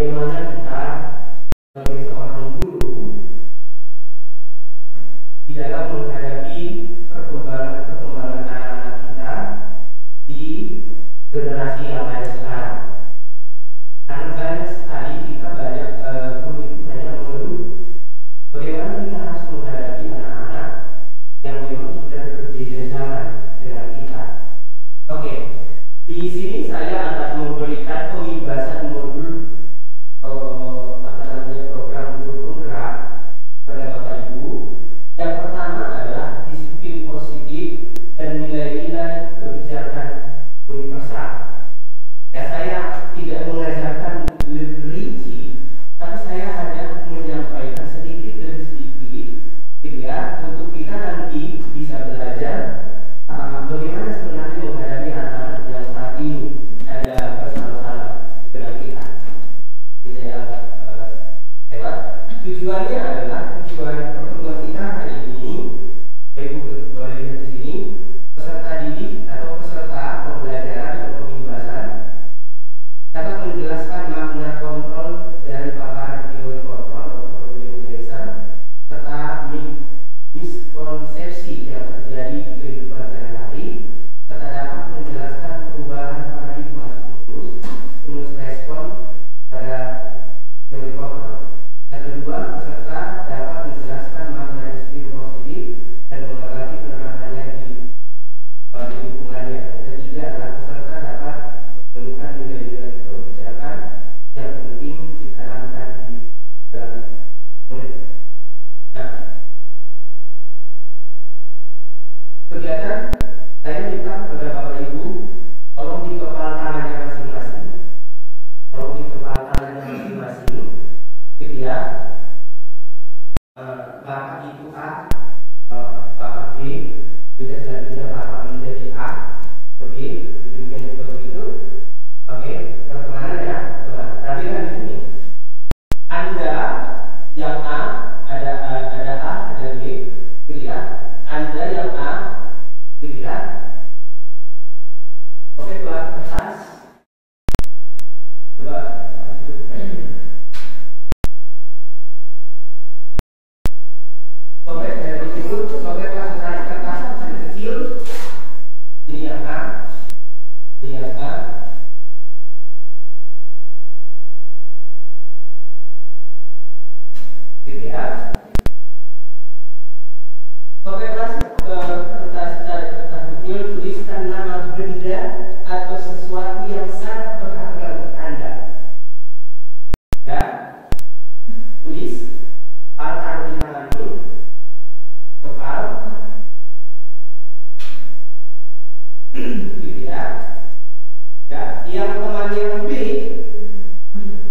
bagaimana kita sebagai seorang guru di dalam menghadapi perkembangan anak-anak kita di generasi yang ada sekarang. Karena banyak sekali kita guru itu banyak mengeluh bagaimana kita harus menghadapi anak-anak yang memang sudah berbeda zaman dengan kita. Oke, di sini saya akan memberikan pembahasan modul program guru penggerak pada Bapak Ibu. Yang pertama adalah disiplin positif dan nilai-nilai kebijakan universal. Ya, saya tidak mengajarkan lebih rinci, tapi saya hanya menyampaikan sedikit demi sedikit, gitu ya, untuk kita nanti bisa belajar bagaimana sebenarnya menghadapi anak-anak yang saat ini ada bersama-sama dengan kita. Ini saya lewat. Tujuannya adalah tujuan pertemuan kita hari ini. Ibu boleh lihat di sini peserta didik atau peserta pembelajaran atau pembahasan dapat menjelaskan makna kontrol dari paparan teori kontrol atau William Jason serta miskonsepsi yang terjadi di kehidupan sehari-hari, serta dapat menjelaskan perubahan paradigma stimulus respon pada teori kontrol. Yang kedua, peserta dapat menjelaskan makna disiplin positif dan mengamati penerapannya di lingkungannya. Yang ketiga adalah peserta dapat menemukan nilai-nilai kebijakan yang penting ditanamkan di dalam murid. Nah, kegiatan saya minta kepada Bapak Ibu tolong dikepal tangannya masing-masing, tolong dikepal tangannya masing-masing, gitu ya. Bapak itu A, Bapak B, juga selanjutnya Bapak menjadi A ke B, demikian juga begitu. Oke, pertemanan ya. Coba perhatikan di sini. Anda yang A, ada A, ada B, gitu ya. Anda yang A, gitu ya. Oke, pelan kertas. Coba sobek dari situ, sobeklah selesai kertas kecil. Ini yang A, ini yang A. Gitu ya. Sobeklah kertas kecil, tuliskan nama benda atau sesuatu yang sangat berharga untuk Anda. Ya, tulis, taruh di tangan ini. Kepal, gitu ya. Ya, yang teman yang B,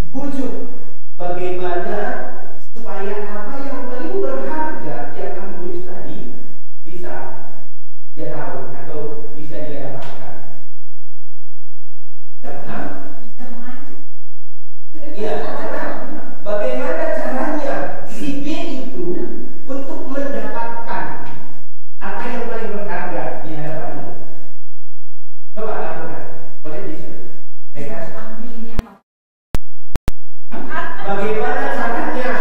bujuk bagaimana supaya apa yang paling berharga yang kamu tulis tadi bisa dia tahu atau bisa dia dapatkan. Ya, paham? Bisa mengajar. Iya. Bagaimana caranya si B itu untuk mendapatkan apa yang paling berharga di hadapanmu? Coba lakukan. Boleh di sini. Bagaimana caranya?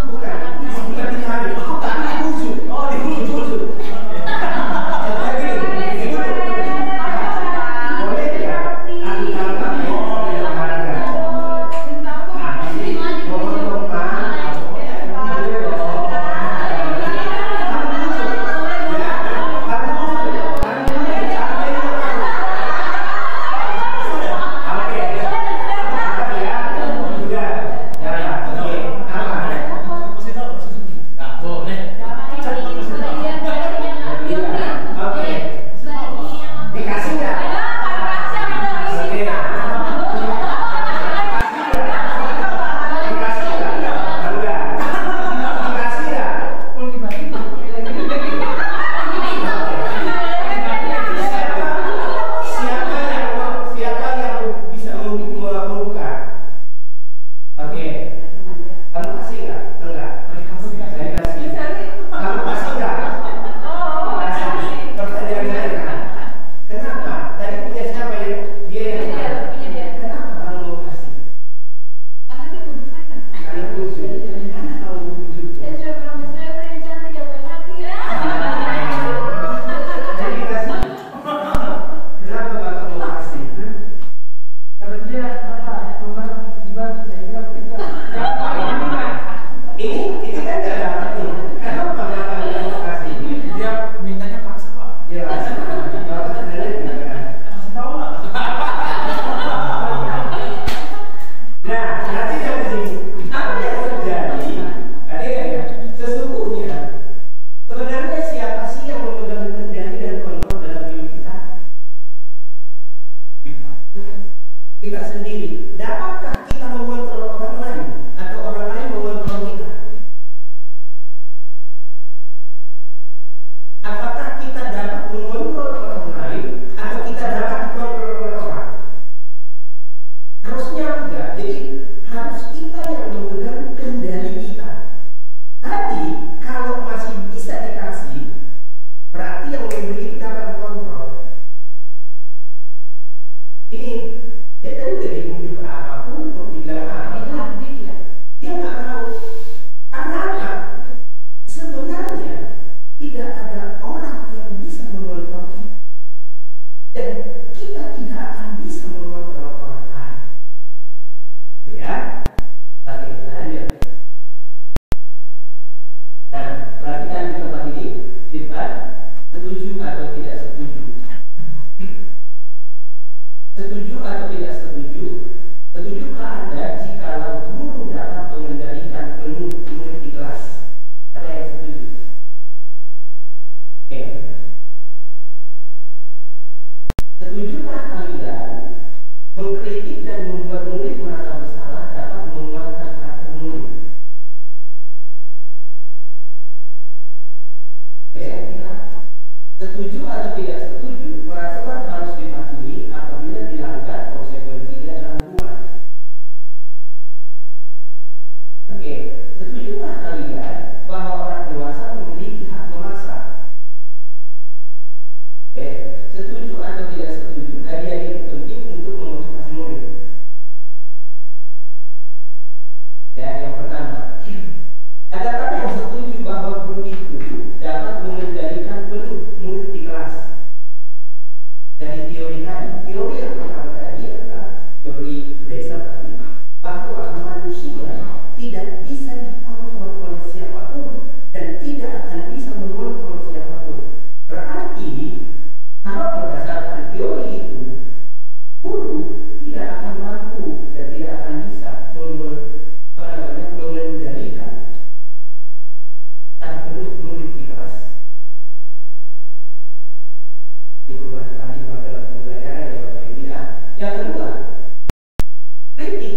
Bukan dicari. Tapi dibujuk. Oh, dibujuk. Boleh ya? Antara yang berharga. sendiri. Dapatkah kita mengontrol orang lain atau orang lain mengontrol kita? Apakah kita dapat mengontrol orang lain atau kita dapat dikontrol oleh orang? Harusnya enggak. Jadi harus kita yang memegang kendali kita. Tadi kalau masih bisa dikasih, berarti yang memberi itu dapat dikontrol. Ini dia tadi udah dibujuk apapun untuk dibilang apa, dia nggak tahu. Karena apa? Sebenarnya tidak ada orang yang bisa mengontrol kita, dan kita tidak akan bisa mengontrol orang lain. Ya, oke, lanjut. Nah, perhatikan di tempat ini, debat setuju atau tidak setuju. Setuju atau tidak setuju? Setujukah Anda jikalau guru dapat mengendalikan penuh murid di kelas? Ada yang setuju? Oke. Setujukah kalian mengkritik dan membuat murid merasa bersalah dapat menguatkan karakter murid? Oke. Setuju atau tidak setuju? Peraturan harus dipatuhi, apabila dilanggar konsekuensinya adalah hukuman. Oke, setujukah kalian bahwa orang dewasa memiliki hak memaksa? Oke, setuju atau tidak setuju? Hadiah itu penting untuk memotivasi murid. Ya, yang pertama, adakah yang setuju bahwa guru itu dapat mengendalikan penuh murid di kelas? Dari teori tadi, teori yang pertama tadi adalah teori Desa tadi, bahwa manusia tidak bisa dikontrol oleh siapapun dan tidak akan bisa mengontrol siapapun. Berarti kalau berdasarkan teori itu, guru tidak akan mampu dan tidak akan bisa mengendalikan penuh murid di kelas. Ini perubahan paradigma dalam pembelajaran ya Bapak Ibu ya. Yang kedua, kritik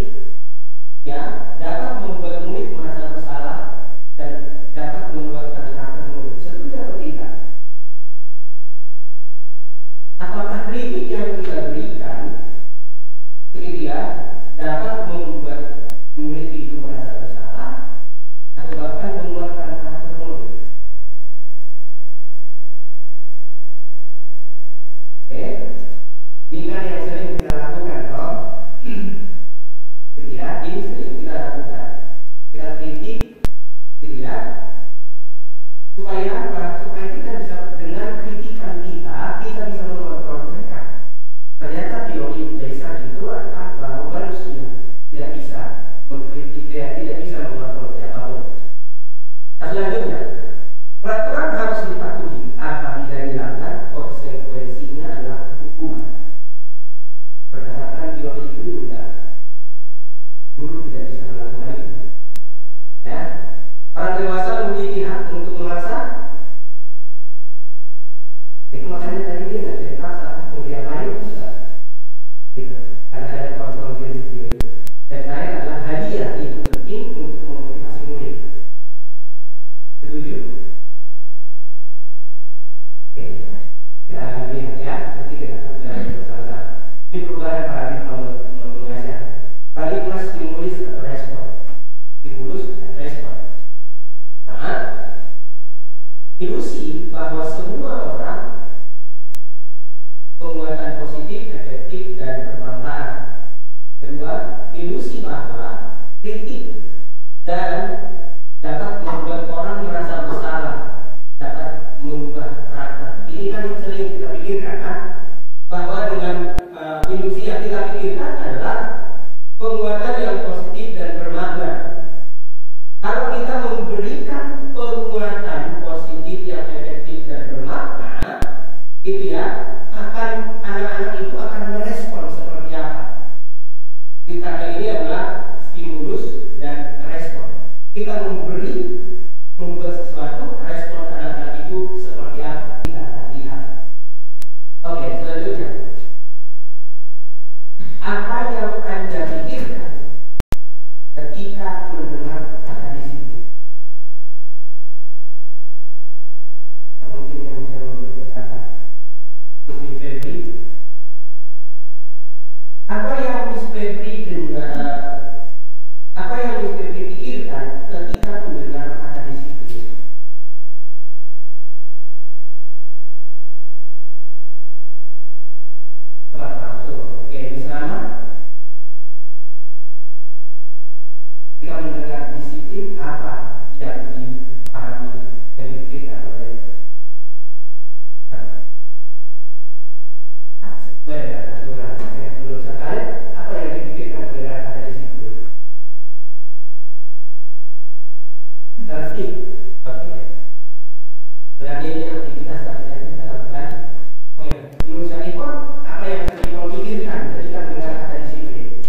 ya dapat membuat murid merasa bersalah dan dapat menguatkan karakter murid. Setuju atau tidak? Apakah kritik yang kita berikan begitu ya dapat membuat murid itu merasa bersalah atau bahkan menguatkan karakter murid? Oke, ini kan yang sering kita lakukan toh. Gitu ya, ini sering kita lakukan. Kita kritik, gitu ya. Supaya apa? Supaya kita bisa dengan kritikan kita bisa mengontrol mereka. Ternyata teori dasar itu adalah bahwa manusia tidak bisa mengkritik, tidak bisa mengontrol siapapun. Selanjutnya, peraturan harus dipatuhi, apabila dilanggar konsekuensinya adalah hukuman. Berdasarkan teori itu juga guru tidak bisa melakukan itu. Ya, orang dewasa memiliki hak untuk memaksa. Itu makanya tadi dia nggak bisa dipaksa, mau diapain enggak. Gitu. Karena ada kontrol diri sendiri. Dan lain adalah hadiah itu penting untuk memotivasi murid. Setuju? Oke, kita akan lihat ya. Nanti kita akan belajar bersama-sama. Ini perubahan paradigma mengajar. Paradigma stimulus atau respon. Stimulus dan respon. Sama. Ilusi bahwa semua orang penguatan positif, efektif, dan bermanfaat. Kedua, ilusi bahwa kritik dan dapat membuat orang merasa bersalah, dapat mengubah karakter. Ini kan yang sering kita pikirkan kan? Bahwa dengan ilusi yang kita pikirkan adalah penguatan yang positif dan bermakna. Kalau kita memberikan penguatan positif yang efektif dan bermakna, gitu ya, akan anak-anak itu akan merespon seperti apa? Karena ini adalah stimulus dan respon. Kita membuat sesuatu, respon anak-anak itu seperti apa? Kita akan lihat. Oke, selanjutnya, apa yang Anda Ketika mendengar disiplin, apa yang dipahami dan dipikirkan oleh sesuai dengan aturan? Menurut saya, apa yang dipikirkan mendengar kata disiplin? Tertib. Oke. Berarti ini aktivitas yang kita lakukan. Menurut saya, apa yang saya pikirkan ketika mendengar kata disiplin?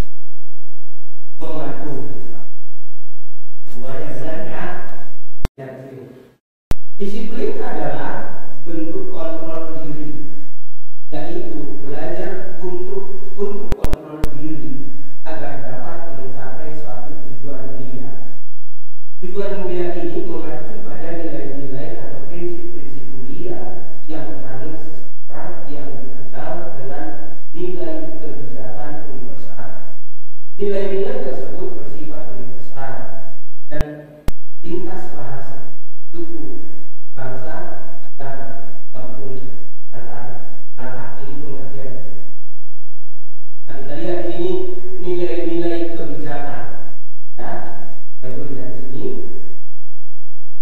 Membantu. Buahnya benar ya. Disiplin adalah bentuk kontrol diri, yaitu belajar untuk kontrol diri agar dapat mencapai suatu tujuan mulia. Tujuan mulia ini mengacu pada nilai-nilai atau prinsip-prinsip mulia yang menganut seseorang yang dikenal dengan nilai kebijakan universal. Nilai-nilai tersebut bersifat universal dan lintas bahasa, suku, bangsa, agama, maupun antar ini pengertian. Nah, kita lihat di sini nilai-nilai kebijakan. Ya, kita lihat di sini.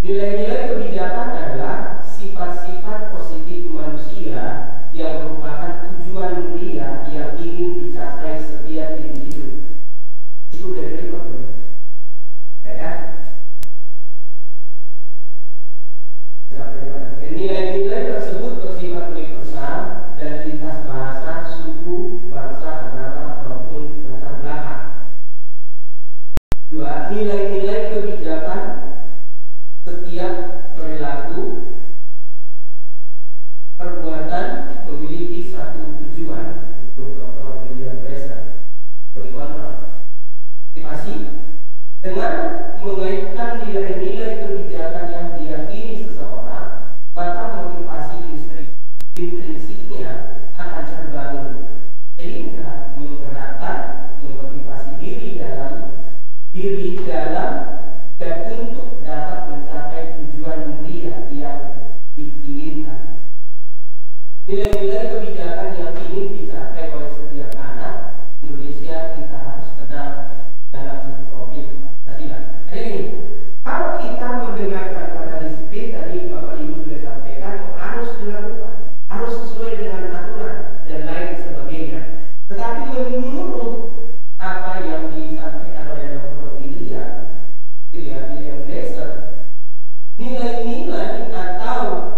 Nilai-nilai kebijakan adalah sifat-sifat positif manusia yang merupakan tujuan mulia yang ingin dicapai setiap individu. Itu dari rekod ya. Nilai-nilai tersebut bersifat universal dan lintas bahasa, suku, bangsa, agama maupun latar belakang. Dua, nilai-nilai kebijakan setiap perilaku perbuatan memiliki satu tujuan. Untuk Dr. William Bresser kontrol motivasi dengan mengaitkan nilai-nilai kebijakan yang diyakini seseorang, maka motivasi intrinsiknya akan terbangun sehingga menggerakkan memotivasi diri dalam dan untuk dapat mencapai tujuan mulia yang diinginkan. Nilai-nilai kebijakan yang ingin dicapai oleh setiap anak Indonesia kita harus kenal dalam profil Pancasila. Jadi ini, kalau kita mendengarkan kata disiplin tadi Bapak Ibu sudah sampaikan harus dilakukan, harus sesuai dengan aturan dan lain sebagainya. Tetapi menurut apa yang disampaikan oleh Dr. William Bresser, nilai-nilai atau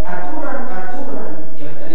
aturan-aturan yang tadi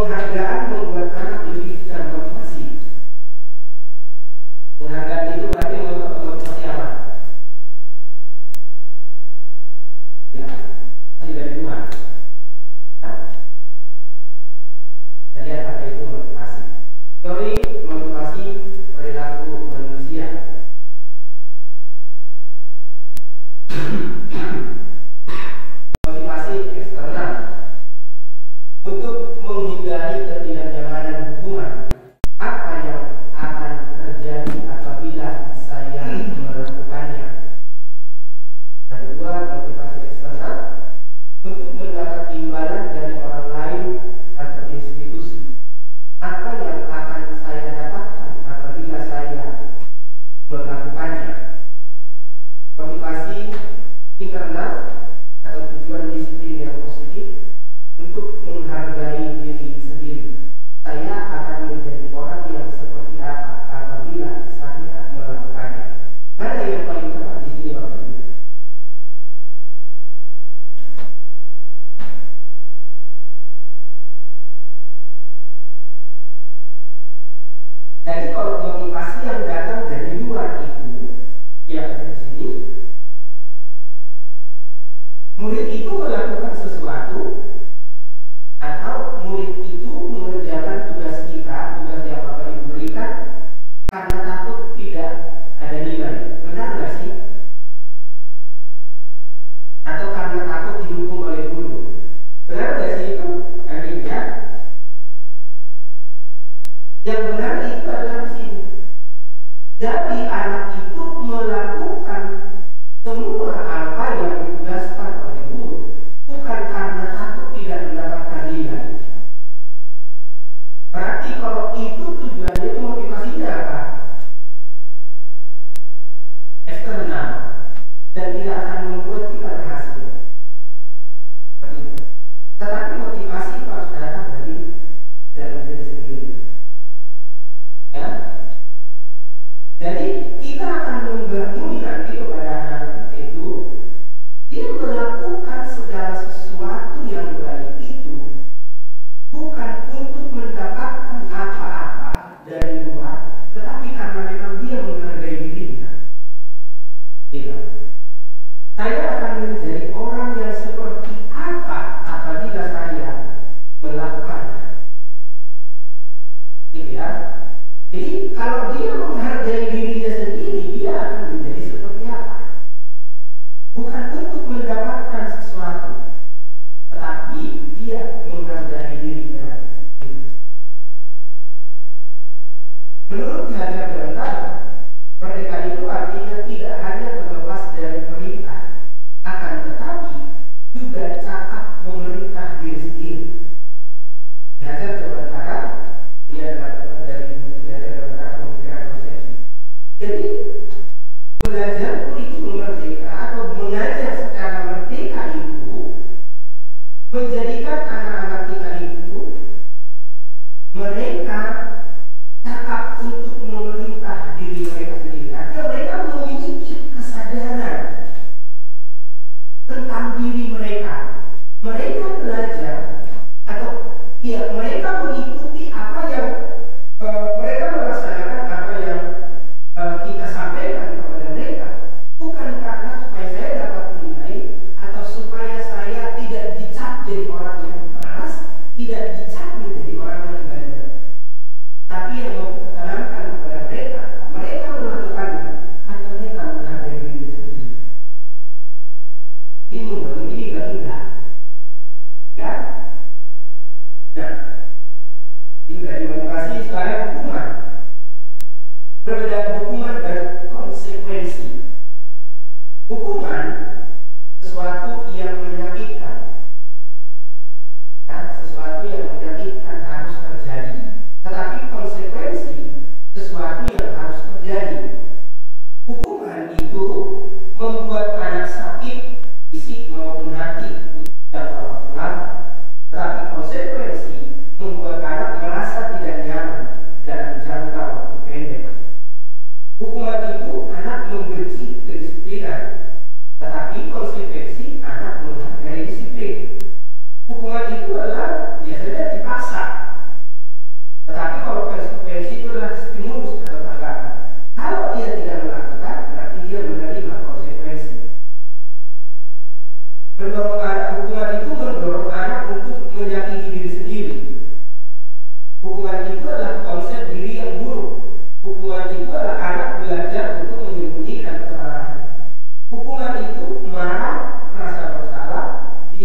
Penghargaan membuat anak lebih termotivasi. Penghargaan itu berarti motivasi apa? Ya, dari Tuhan. Kita lihat apa itu motivasi. Teori motivasi perilaku manusia. Motivasi eksternal untuk menghindari ketidaknyamanan hubungan. Apa yang akan terjadi apabila saya melakukannya? Yang kedua, motivasi eksternal untuk mendapat imbalan dari orang lain atau institusi. Apa yang akan saya dapatkan apabila saya melakukannya? Motivasi internal atau tujuan disiplin yang positif untuk menghargai diri sendiri. Saya akan menjadi orang yang seperti apa apabila saya melakukannya. Mana yang paling tepat di sini, Bapak Ibu? Jadi kalau motivasi yang datang dari luar itu, ya di sini, murid itu melakukan sesuatu atau murid itu mengerjakan tugas kita, tugas yang Bapak Ibu berikan karena takut tidak ada nilai. Benar nggak sih? Atau karena takut dihukum oleh guru? Benar nggak sih itu? Kami lihat. Yang benar itu adalah di sini. Jadi anak itu melakukan semua apa yang ditugaskan oleh guru, bukan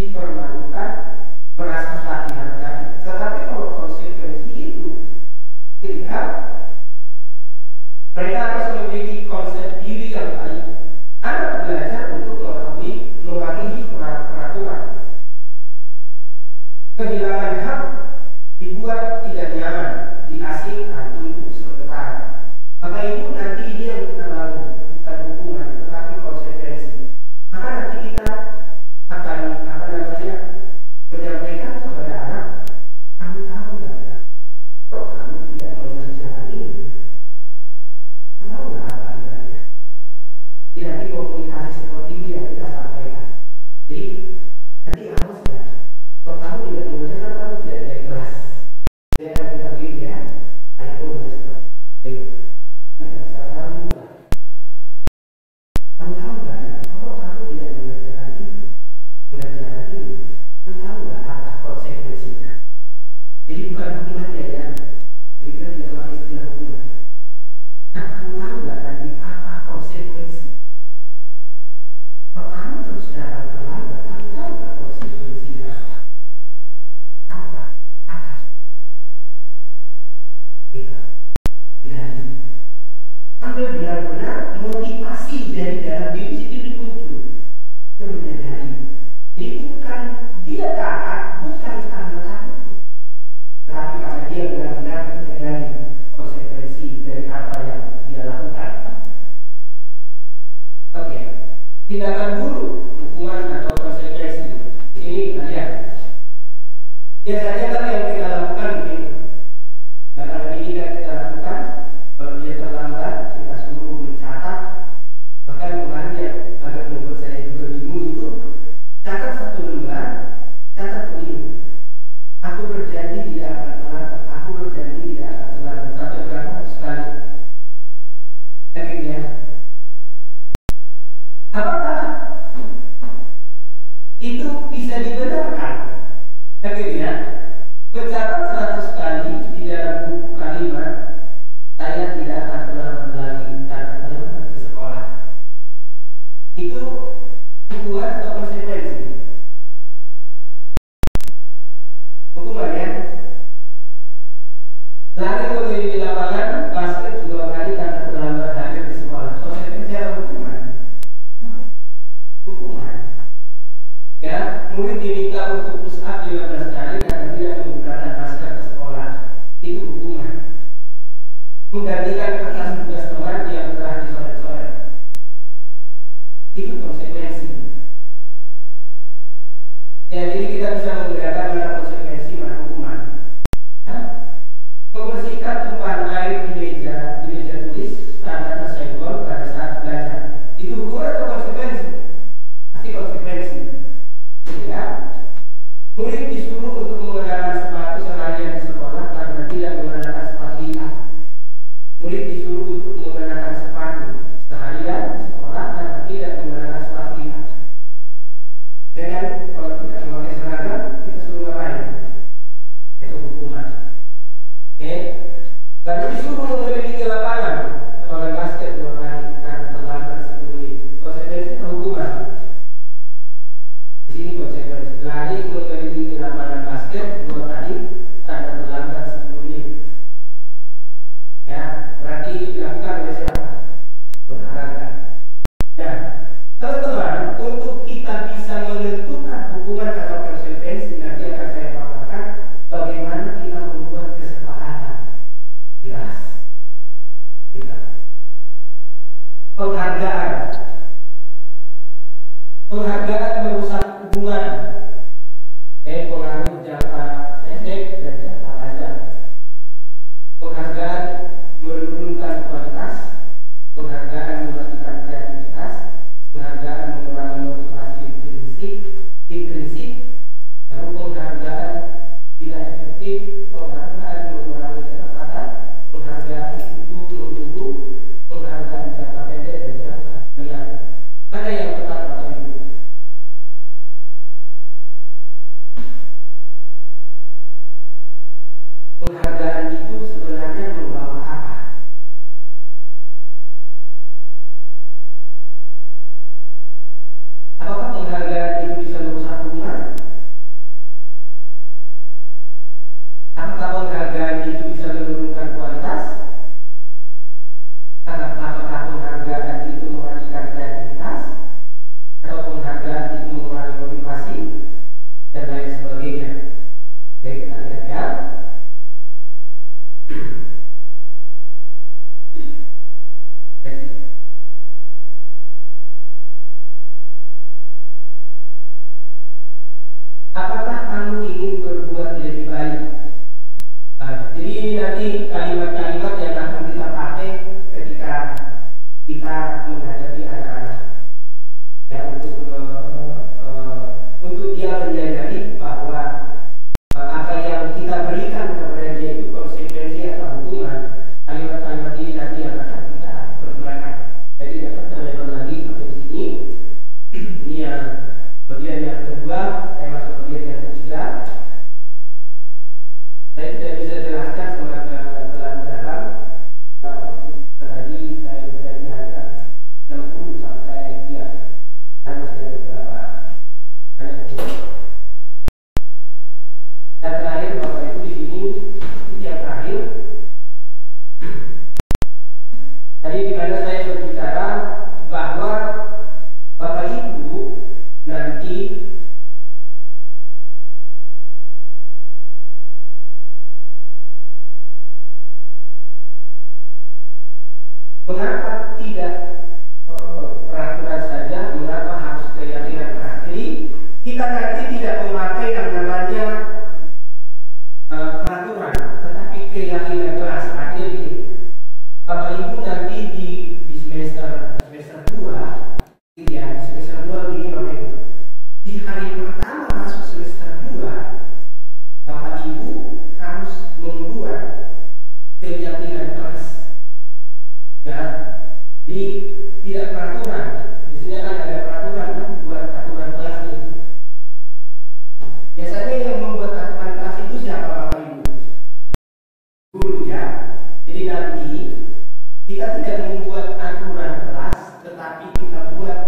dipermalukan, merasa tak dihargai. Tetapi kalau konsekuensi itu dilihat, mereka harus memiliki konsep diri yang baik. Anak belajar untuk mematuhi peraturan. Kehilangan hak dibuat tidak nyaman, diasingkan untuk sementara. Maka ibu nanti ini yang kita bangun, bukan hukuman, tetapi konsekuensi. Maka nanti kita akan menyampaikan kepada anak, kamu tahu nggak ya, kalau kamu tidak mengerjakan ini, tahu nggak apa akibatnya? Jadi nanti komunikasi seperti ini yang kita sampaikan. Jadi nanti awas ya, kalau kamu tidak mengerjakan, kamu tidak naik kelas. Saya akan kita begitu ya, saya pun bisa seperti itu. Tidak salah mudah. Kamu tahu nggak ya, kalau kamu tidak mengerjakan itu, mengerjakan ini, kamu tahu nggak apa konsekuensinya? Jadi bukan hukumannya ya, jadi kita tidak pakai istilah hukuman. Nah, kamu tahu nggak nanti apa konsekuensi? Kalau kamu terus datang terlambat, kamu tahu nggak konsekuensinya apa? Apa? Kita jadi sampai benar-benar motivasi dari dalam diri sendiri muncul. Dia menyadari. Jadi bukan dia taat, bukan karena takut, tapi karena dia benar-benar menyadari konsekuensi dari apa yang dia lakukan. Oke, tindakan guru, hukuman atau konsekuensi. Di sini kita lihat. Biasanya kan yang kita lakukan begini. Tindakan ini kan kita lakukan. Kalau dia terlambat, kita suruh mencatat. Bahkan kemarin yang agak membuat saya juga bingung itu, catat satu lembar, catat begini. Aku berjanji tidak akan terlambat. Aku berjanji tidak akan terlambat. Sampai berapa sekali? Dan gitu ya. Apakah itu bisa dibenarkan? Dan gitu ya. Mencatat 100 kali di dalam buku kalimat, saya tidak akan terlambat lagi karena terlambat ke sekolah. Itu hukuman atau konsekuensi? Hukuman ya. Lari keliling lapangan basket 2 kali karena terlambat hadir di sekolah. Konsekuensi atau hukuman? Hukuman. Ya, murid diminta untuk push up 15 kali karena tidak menggunakan masker ke sekolah. Itu hukuman. Menggantikan kertas tugas teman yang telah dicoret-coret. Itu konsekuensi. Ya, jadi kita bisa membedakan mana konsekuensi, mana hukuman. Ya? Membersihkan tumpahan air di meja tulis karena tersenggol pada saat belajar. Itu hukuman atau konsekuensi? Pasti konsekuensi. Ya. Murid disuruh untuk mengenakan sepatu seharian di sekolah karena tidak mengenakan sepatu lipat. Murid disuruh untuk mengenakan sepatu seharian di sekolah karena tidak mengenakan sepatu lipat. Dengan kalau tidak memakai seragam, kita suruh ngapain? Itu hukuman. Oke. Lalu disuruh mengelilingi lapangan basket 2 kali karena terlambat 10 menit. Konsekuensi atau hukuman? Di sini konsekuensi. Lari mengelilingi lapangan basket 2 kali karena terlambat 10 menit. Ya, berarti ini dilakukan oleh siapa? Olahraga. Ya, teman-teman, untuk kita bisa menentukan hukuman atau konsekuensi, nanti akan saya paparkan bagaimana kita membuat kesepakatan di kelas kita. Penghargaan merusak hubungan. Pengaruh jangka apakah kamu ingin berbuat lebih baik? Jadi ini nanti kalimat-kalimat yang akan kita pakai ketika kita menghadapi anak-anak, ya, untuk dia menyadari bahwa apa yang kita berikan kepada dia itu konsekuensi atau hukuman. Kalimat-kalimat ini nanti yang akan kita pergunakan. Jadi dapat teman-teman lagi sampai di sini. Ini yang bagian yang kedua. Saya masuk bagian yang ketiga. Saya tidak bisa jelaskan terlalu dalam. Tadi saya berjanji ada 60 sampai ya, harus ada beberapa banyak. Dan terakhir Bapak Ibu di sini yang terakhir. Tadi di mana saya berbicara bahwa Bapak Ibu nanti mengapa tidak peraturan saja, mengapa harus keyakinan keras? Jadi kita nanti tidak memakai yang namanya peraturan, tetapi keyakinan keras. Artinya begini, Bapak Ibu nanti di semester 2, ya, di semester 2 begini Bapak Ibu. Di hari pertama masuk semester 2, Bapak Ibu harus membuat keyakinan keras. Ya, jadi tidak peraturan. Di sini kan ada peraturan, kan buat aturan kelas ini. Biasanya yang membuat aturan kelas itu siapa Bapak Ibu? Guru, ya. Jadi nanti kita tidak membuat aturan kelas, tetapi kita buat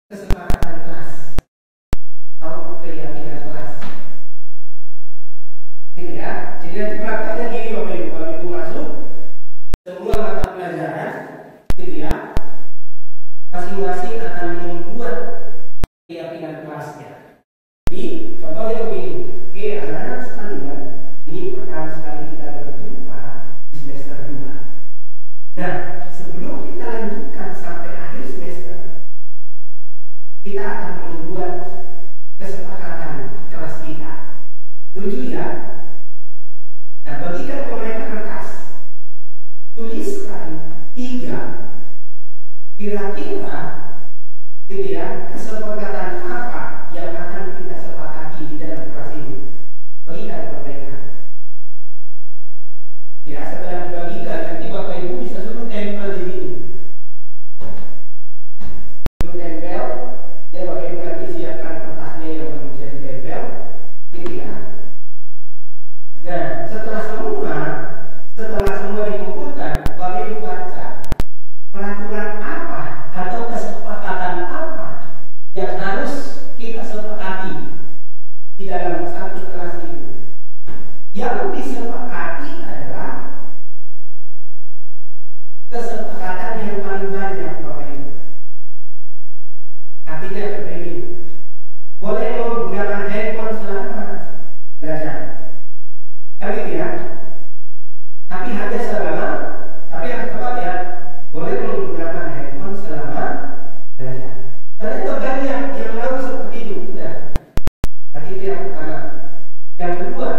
kesepakatan kelas atau keyakinan kelas. Gitu ya. Jadi nanti prakteknya gini Bapak Ibu, Bapak Ibu masuk semua mata pelajaran, gitu ya. Masing-masing akan membuat keyakinan kelasnya. Jadi contohnya begini, oke anak-anak sekalian, ini pertama sekali kita berjumpa di semester 2. Nah, sebelum kita lanjutkan sampai akhir semester, kita akan membuat kesepakatan kelas kita. Setuju ya? Nah, bagikan ke mereka kertas. Tuliskan 3 kira-kira, gitu ya, kesepakatan apa yang akan kita sepakati di dalam kelas ini. Bagikan ke mereka. Ya, setelah dibagikan nanti Bapak Ibu bisa suruh tempel di sini. Suruh tempel, ya Bapak Ibu nanti siapkan kertasnya yang belum bisa ditempel, gitu ya. Nah, setelah semua dikumpulkan, Bapak Ibu baca peraturan apa atau kesepakatan apa yang harus kita sepakati di dalam satu kelas itu. Yang disepakati adalah kesepakatan yang paling banyak Bapak Ibu. Artinya seperti ini, boleh menggunakan handphone selama belajar, kan gitu ya. Tapi hanya selama, tapi yang tepat ya, boleh menggunakan handphone selama belajar. Ternyata banyak yang mau seperti itu, udah. Tadi itu yang pertama. Yang kedua,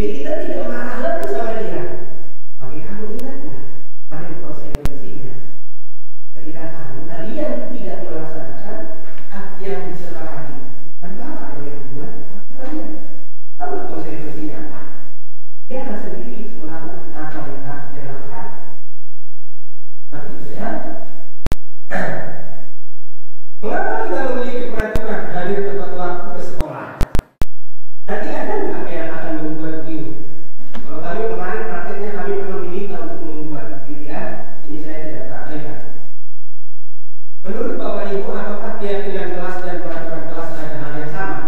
Jadi kita tidak marah lagi sama dia. Oke, kamu ingat nggak? Ada konsekuensinya. Ketika kalian tidak melaksanakan hak yang disepakati, bukan Bapak yang buat, tapi kalian. Tahu konsekuensinya apa? Dia akan sendiri melakukan apa yang harus dia lakukan. Nah, itu ya. Mengapa kita memiliki peraturan hadir tepat waktu ke sekolah? Nanti ada nggak yang akan membuat begini? Kalau kami kemarin prakteknya kami memang diminta untuk membuat, gitu ya. Ini saya tidak praktekkan. Menurut Bapak Ibu, apakah keyakinan kelas dan peraturan kelas ada hal yang sama?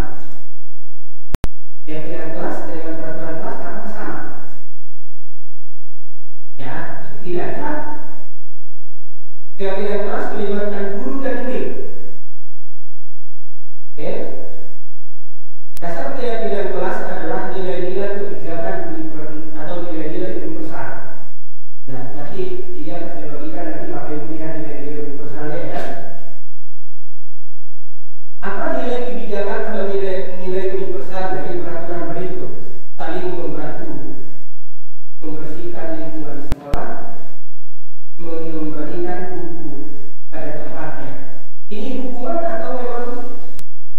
Keyakinan kelas dengan peraturan kelas apakah sama? Ya, tidak ya. Keyakinan kelas melibatkan guru dan murid. Oke. Dasar keyakinan kelas adalah nilai-nilai kebijakan atau nilai-nilai universal. Nah, nanti dia akan saya bagikan nanti Bapak Ibu lihat nilai-nilai universalnya ya. Apa nilai kebijakan atau nilai universal dari peraturan berikut? Saling membantu, membersihkan lingkungan sekolah, mengembalikan buku pada tempatnya. Ini hukuman atau memang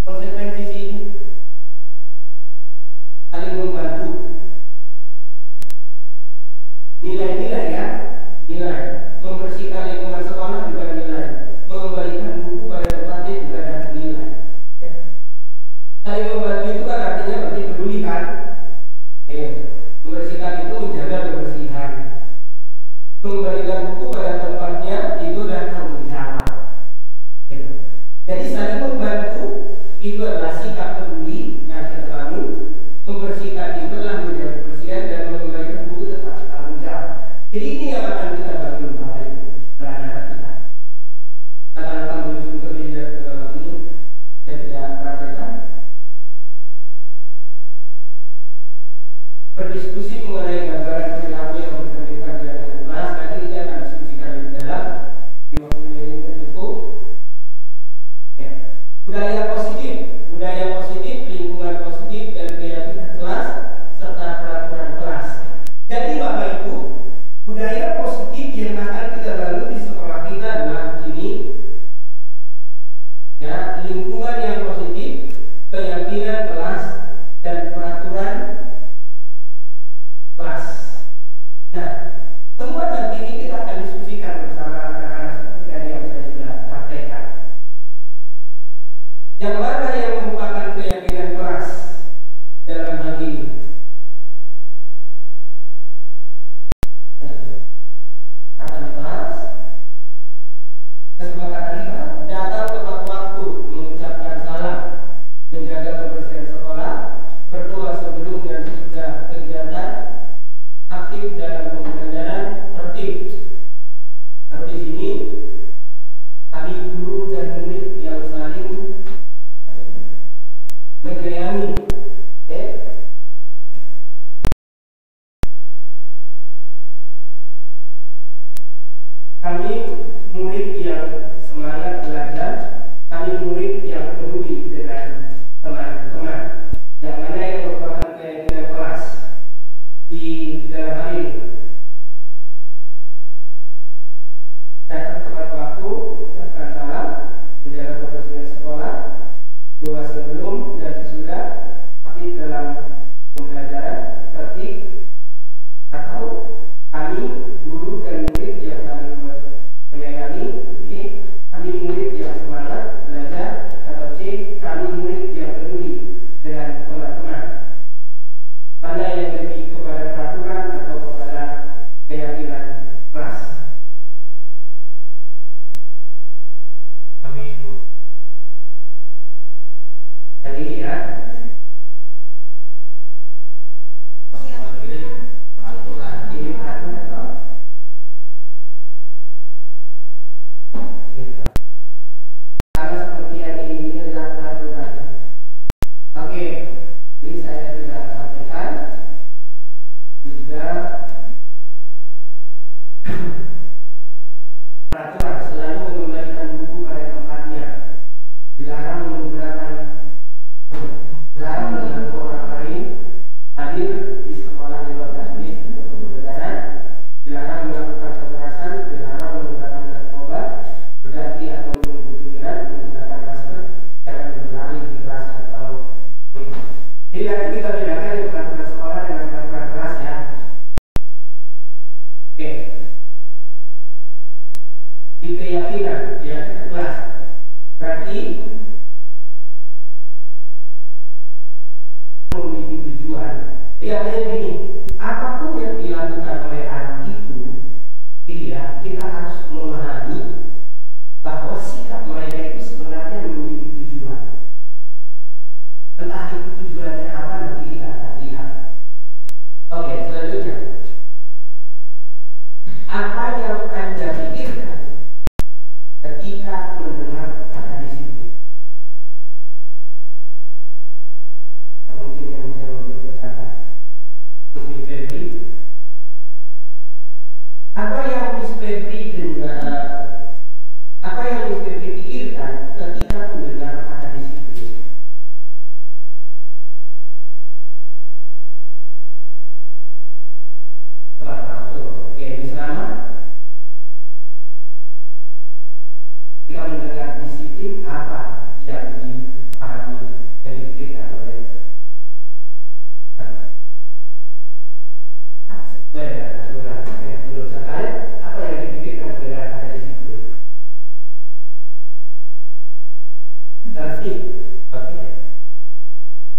konsekuensi sini? Saling membantu. Nilai-nilai ya, nilai. Membersihkan lingkungan sekolah juga nilai. Mengembalikan buku pada tempatnya juga ada nilai. Saling membantu itu kan artinya berarti peduli kan? Membersihkan itu menjaga kebersihan. Mengembalikan buku pada tempatnya itu adalah tanggung jawab. Jadi saling membantu itu adalah sikap peduli yang kita bangun. Membersihkan itu adalah menjaga kebersihan dan mengembalikan buku tetap tanggung jawab. Jadi ini yang akan kita bangun Bapak Ibu pada anak-anak kita. Akan menyusun kebijakan ini saya tidak perhatikan. Berdiskusi mengenai gambaran perilaku yang mencerminkan keadaan kelas. Nanti kita akan diskusikan lebih dalam. Di waktunya ini cukup. Ya. Budaya positif, lingkungan positif dan keyakinan kelas serta peraturan kelas. Jadi Bapak Ibu, budaya positif yang akan kita bangun di sekolah kita adalah ini. Ya, lingkungan yang positif, keyakinan kelas dan peraturan kelas. Nah, semua nanti ini kita akan diskusikan bersama anak-anak seperti tadi yang saya sudah praktekkan. Yang mana yang merupakan keyakinan kelas dalam hal ini? Kesepakatan kelas, datang tepat waktu, mengucapkan salam, menjaga kebersihan sekolah, berdoa sebelum dan sesudah kegiatan, aktif dalam pembelajaran, tertib. Lalu di sini kami guru dan murid yang saling menyayangi. Kami murid yang semangat belajar, kami murid yang peduli dengan teman-teman. Yang mana yang merupakan keyakinan kelas di dalam hal ini? Datang tepat waktu, ucapkan salam, menjaga kebersihan sekolah, doa sebelum dan sesudah, aktif dalam pembelajaran, tertib, atau kami guru dan murid yang saling menyayangi, kami murid yang semangat belajar, atau C, kami murid yang peduli dengan teman-teman. Mana yang lebih kepada peraturan atau kepada keyakinan kelas? Kami ikut. Dan ini ya. Peraturan. Ini peraturan atau? Karena seperti yang ini adalah peraturan. Oke, ini saya sudah sampaikan. Juga peraturan selalu mengembalikan buku pada tempatnya. Dilarang menggunakan nanti kita bedakan yang peraturan sekolah dengan peraturan kelas ya. Oke. Di keyakinan kelas. Berarti memiliki tujuan. Jadi artinya begini, apapun yang dilakukan oleh anak itu, ya, kita harus memahami bahwa sikap mereka itu sebenarnya memiliki tujuan. Entah itu tujuannya apa, nanti kita akan lihat. Oke, selanjutnya, apa yang Anda pikirkan ketika mendengar kata disiplin? Mungkin yang bisa memberi berkata, Miss Febri, apa yang Miss Febri pikirkan ketika mendengar kata disiplin? Tepat langsung. Oke, Miss Rama, ketika mendengar disiplin, apa yang dipahami dan dipikirkan oleh sesuai dengan aturan? Menurut saya, apa yang dipikirkan mendengar kata disiplin? Tertib. Oke.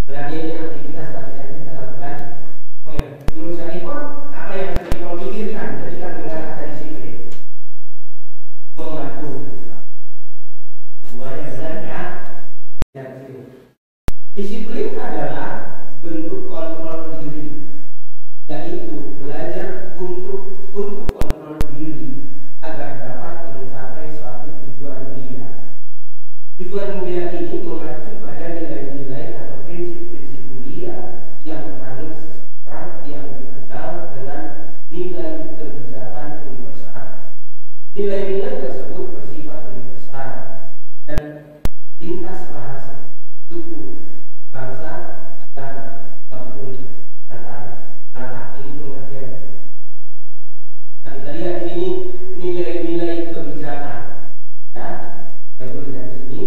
Berarti ini aktivitas yang kita lakukan. Oke. Menurut saya, apa yang kita pikirkan ketika mendengar kata disiplin? Mematuhi. Buahnya benar ya. Disiplin adalah bentuk kontrol diri, yaitu belajar untuk kontrol diri agar dapat mencapai suatu tujuan mulia. Tujuan mulia ini mengacu pada nilai-nilai atau prinsip-prinsip mulia yang menganut seseorang yang dikenal dengan nilai kebijakan universal. Nilai-nilai tersebut bersifat universal dan lintas bahasa, suku, bangsa, agama, maupun latar belakang. Ini pengertian. Nah, kita lihat di sini nilai-nilai kebijakan. Ya, kita lihat di sini.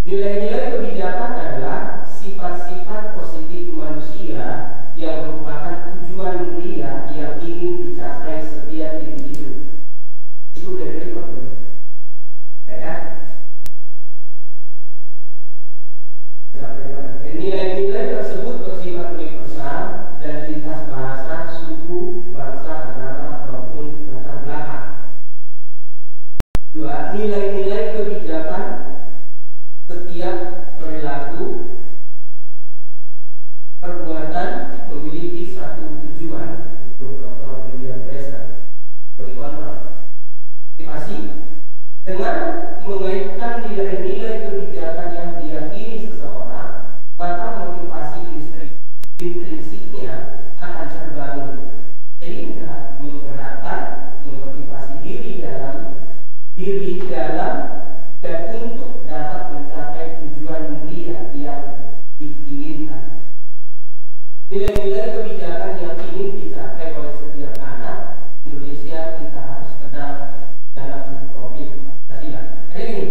Nilai-nilai kebijakan adalah sifat-sifat positif manusia yang merupakan tujuan mulia yang ingin dicapai setiap individu. Itu dari mana? Ya. Nilai-nilai tersebut bersifat universal dan lintas bahasa, suku, bangsa, agama, maupun latar belakang. Dua, nilai-nilai kebijakan setiap perilaku perbuatan memiliki satu tujuan untuk Dr. William Besser sebagai kontrol. Motivasi dengan mengaitkan nilai-nilai kebijakan yang diyakini seseorang, maka motivasi intrinsiknya akan terbangun sehingga menggerakkan, memotivasi diri dalam dan untuk dapat mencapai tujuan mulia yang diinginkan. Nilai-nilai kebijakan yang ingin dicapai oleh setiap anak Indonesia kita harus kenal dalam profil Pancasila. Jadi ini,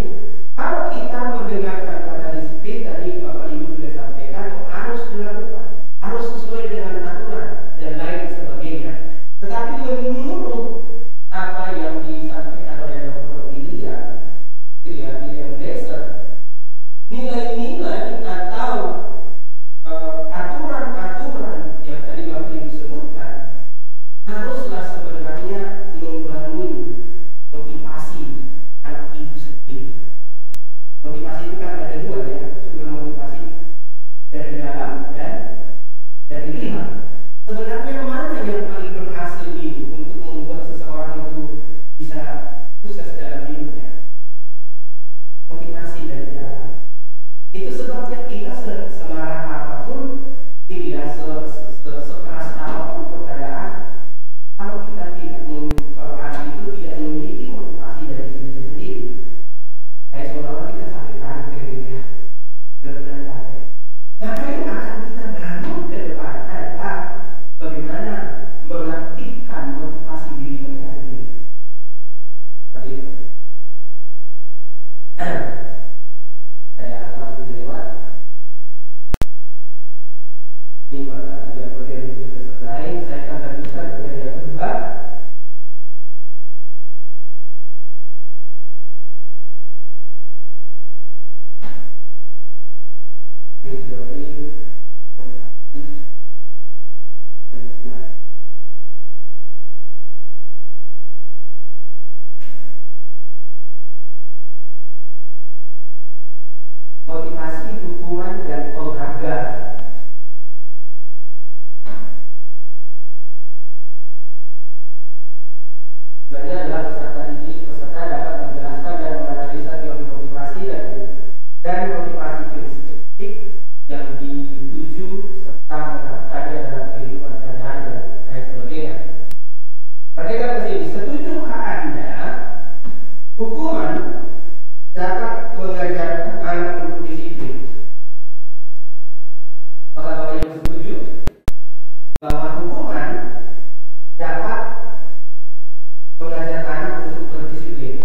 kalau kita mendengarkan kata disiplin tadi Bapak Ibu sudah sampaikan, harus dilakukan, harus sesuai dengan aturan dan lain sebagainya. Tetapi menurut apa yang disampaikan oleh Dr. William Besser, nilai-nilai atau aturan-aturan yang tadi Bapak Ibu sebutkan haruslah sebenarnya membangun motivasi anak itu sendiri. Motivasi itu kan ada dua ya, sumber motivasi dari dalam dan dari luar. Sebenarnya mana yang paling berhasil ini untuk membuat seseorang itu bisa sukses dalam hidupnya? Motivasi dari dalam. Itu sebab teori motivasi dan hukuman. Motivasi, hukuman, dan penghargaan. Sebenarnya adalah peserta dapat menjelaskan dan menganalisa teori motivasi dan motivasi intrinsik yang dituju serta menerapkannya dalam kehidupan sehari-hari dan lain sebagainya. Perhatikan ke sini, setujukah Anda hukuman dapat mengajarkan anak untuk disiplin? Apakah Bapak Ibu setuju bahwa hukuman dapat mengajar anak untuk berdisiplin?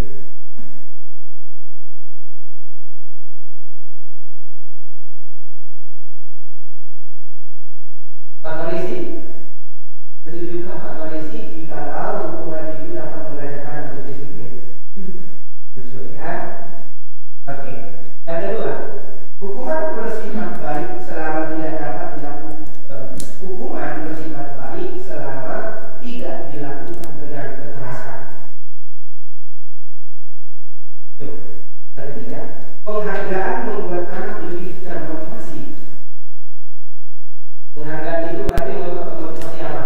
Pak Marisi, setujukah Pak Marisi jikalau hukuman itu dapat mengajar anak berdisiplin? Setuju ya? Oke. Yang kedua, hukuman bersifat baik selama tidak dapat dilakukan. Hukuman bersifat baik selama tidak dilakukan dengan kekerasan. Yang ketiga, penghargaan membuat anak lebih termotivasi. Penghargaan itu berarti motivasi apa?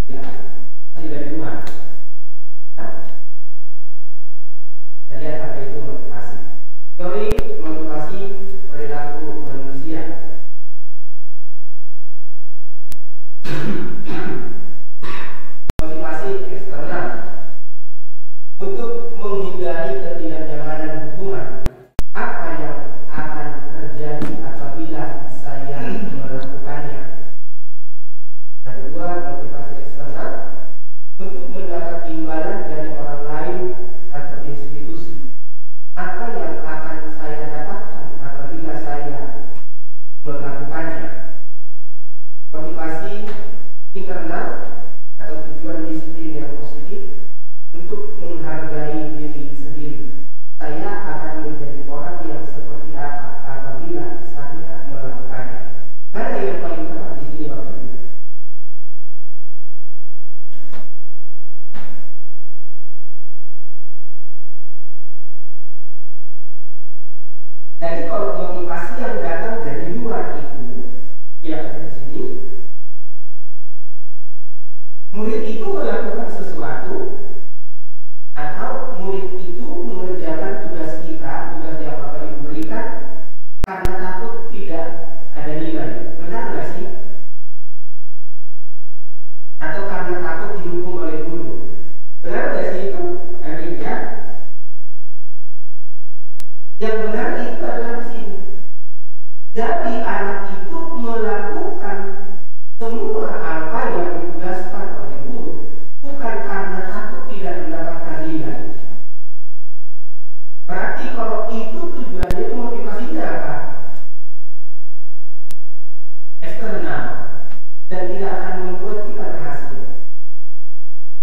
Ya, pasti dari Tuhan. Kita lihat apa itu motivasi. Teori motivasi perilaku manusia. Motivasi eksternal untuk menghindari ketidaknyamanan hukuman. Apa yang akan terjadi apabila saya melakukannya? Yang kedua, motivasi eksternal untuk mendapat imbalan dari orang lain atau institusi. Apa yang akan saya dapatkan apabila saya melakukannya? Motivasi internal atau tujuan disiplin yang positif untuk menghargai diri sendiri. Saya akan menjadi orang yang seperti apa apabila saya melakukannya. Mana yang paling tepat di sini Bapak Ibu? Jadi kalau motivasi yang datang dari luar itu, yang ada di sini, murid itu melakukan sesuatu atau murid itu mengerjakan tugas kita, tugas yang Bapak Ibu berikan karena takut tidak ada nilai. Benar nggak sih? Atau karena takut dihukum oleh guru? Benar nggak sih itu? Amin ya. Yang benar itu adalah di sini. Jadi anak itu melakukan semua apa yang ditugaskan oleh guru bukan karena takut tidak mendapatkan nilai. Berarti kalau itu tujuannya, itu motivasinya apa? Eksternal, dan tidak akan membuat kita berhasil.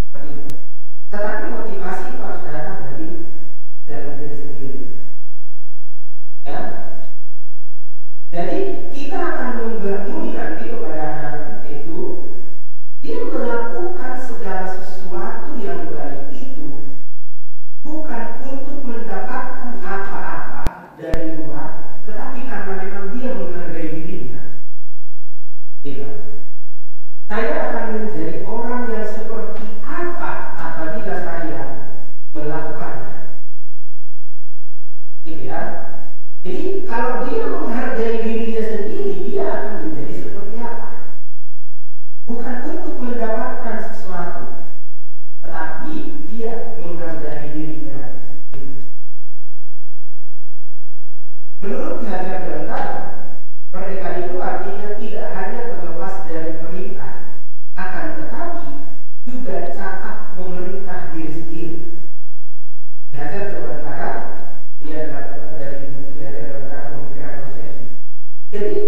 Seperti itu. Tetapi motivasi harus datang dari dalam diri sendiri. Ya. Jadi kita akan membangun nanti kepada anak-anak itu, dia melakukan segala sesuatu yang baik itu bukan untuk mendapatkan apa-apa dari luar, tetapi karena memang dia menghargai dirinya. Gitu. Saya akan menjadi orang yang seperti apa apabila saya melakukannya. Gitu ya. Jadi kalau dia menghargai dirinya sendiri, dia akan menjadi seperti apa? Bukan untuk mendapatkan sesuatu, tetapi dia menghargai dirinya sendiri. Menurut Hajar Dewantara, merdeka itu artinya tidak hanya terlepas dari perintah, akan tetapi juga cakap memerintah diri sendiri. Hajar Dewantara, dia adalah dari buku Hajar Dewantara Pemikiran Konsepsi. Jadi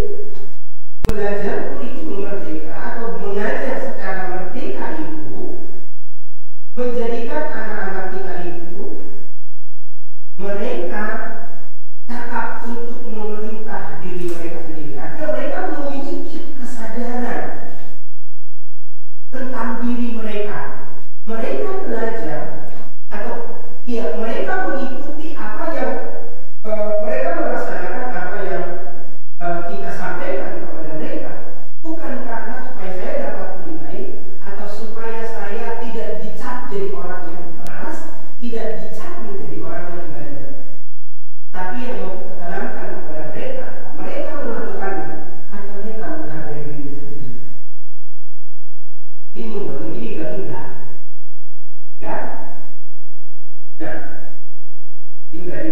belajar kurikulum merdeka atau mengajar secara merdeka itu menjadikan anak-anak kita itu mereka cakap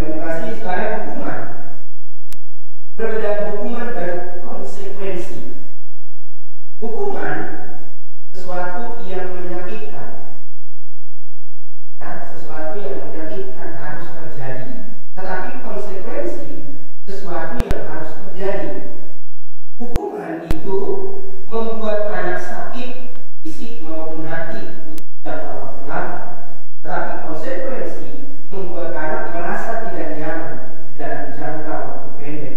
motivasi. Sekarang hukuman. Perbedaan hukuman dan konsekuensi. Hukuman sesuatu yang menyakitkan, sesuatu yang menyakitkan harus terjadi. Tetapi konsekuensi sesuatu yang harus terjadi. Hukuman itu membuat anak sakit fisik maupun hati dan orang. Tetapi konsekuensi membuat anak merasa tidak nyaman dalam jangka waktu pendek.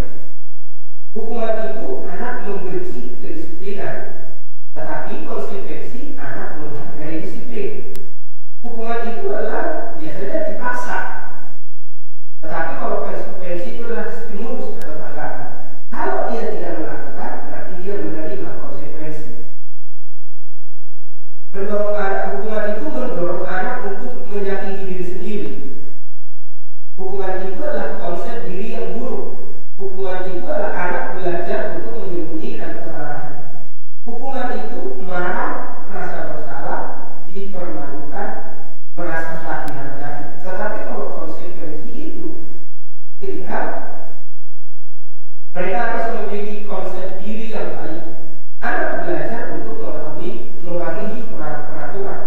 Hukuman itu anak membenci kedisiplinan, tetapi konsekuensi anak menghargai disiplin. Hukuman itu adalah biasanya dipaksa, tetapi kalau konsekuensi itu adalah stimulus atau tanggapan. Kalau dia tidak melakukan, berarti dia menerima konsekuensi. Mendorong anak, hukuman itu mendorong anak untuk menyakiti diri sendiri. Hukuman itu adalah konsep diri yang buruk. Hukuman itu adalah anak belajar untuk menyembunyikan kesalahan. Hukuman itu marah, merasa bersalah, dipermalukan, merasa tak dihargai. Tetapi kalau konsekuensi itu dilihat, mereka harus memiliki konsep diri yang baik. Anak belajar untuk mematuhi peraturan.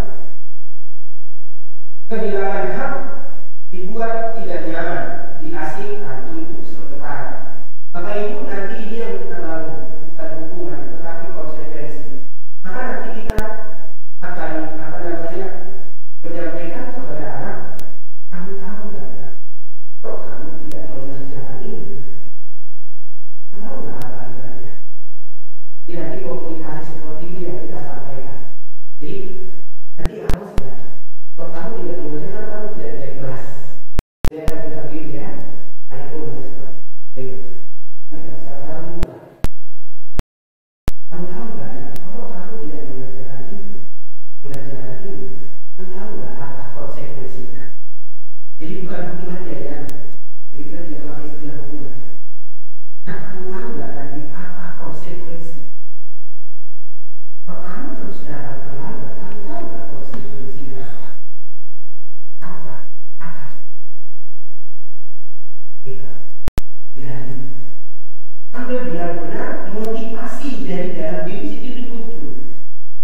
Kehilangan hak dibuat tidak nyaman, diasingkan untuk sementara. Maka itu nanti ini yang kita bangun, bukan hukuman, tetapi konsekuensi. Maka nanti kita akan menyampaikan kepada anak, kamu tahu nggak ya, kalau kamu tidak mengerjakan ini, tahu nggak apa akibatnya? Jadi nanti komunikasi seperti ini yang kita sampaikan. Jadi nanti awas ya, kalau kamu tidak mengerjakan, kamu tidak naik kelas. Saya akan kita begini ya, saya pun masih seperti itu. Tidak salah mudah. Kamu tahu nggak ya, kalau kamu tidak mengerjakan itu, mengerjakan ini, kamu tahu nggak apa konsekuensinya? Jadi bukan hukumannya ya, jadi kita tidak pakai istilah hukuman. Nah, kamu tahu nggak nanti apa konsekuensi? Kalau kamu terus datang terlambat, kamu tahu nggak konsekuensinya apa? Apa? Kita berani sampai benar-benar motivasi dari dalam diri sendiri muncul.